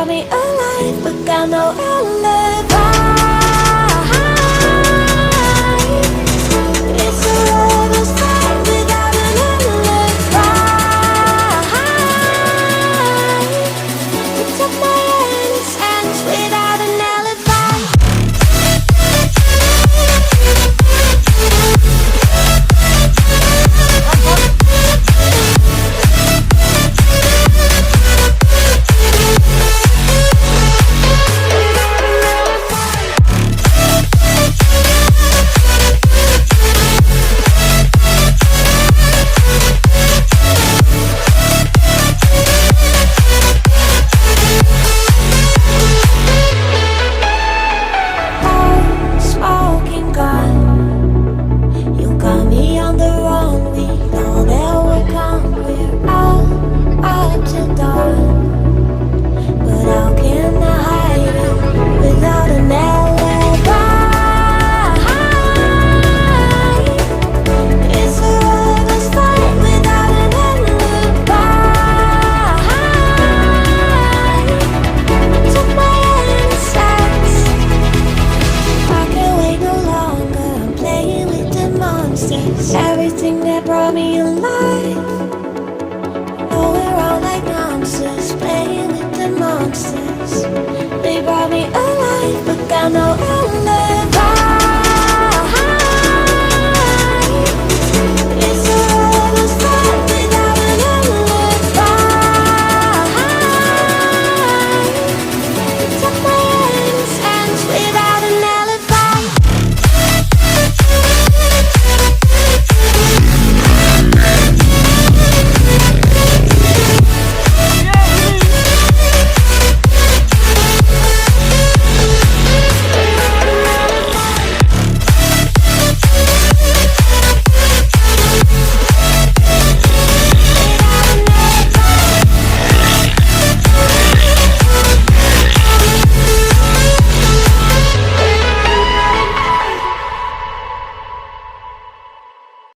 brought me alive, but got no alibi. It's a lover's fight without an alibi. You took my innocence without an alibi. Everything that brought me alive. Oh, we're all like monsters, playing with the monsters. They brought me alive, but got no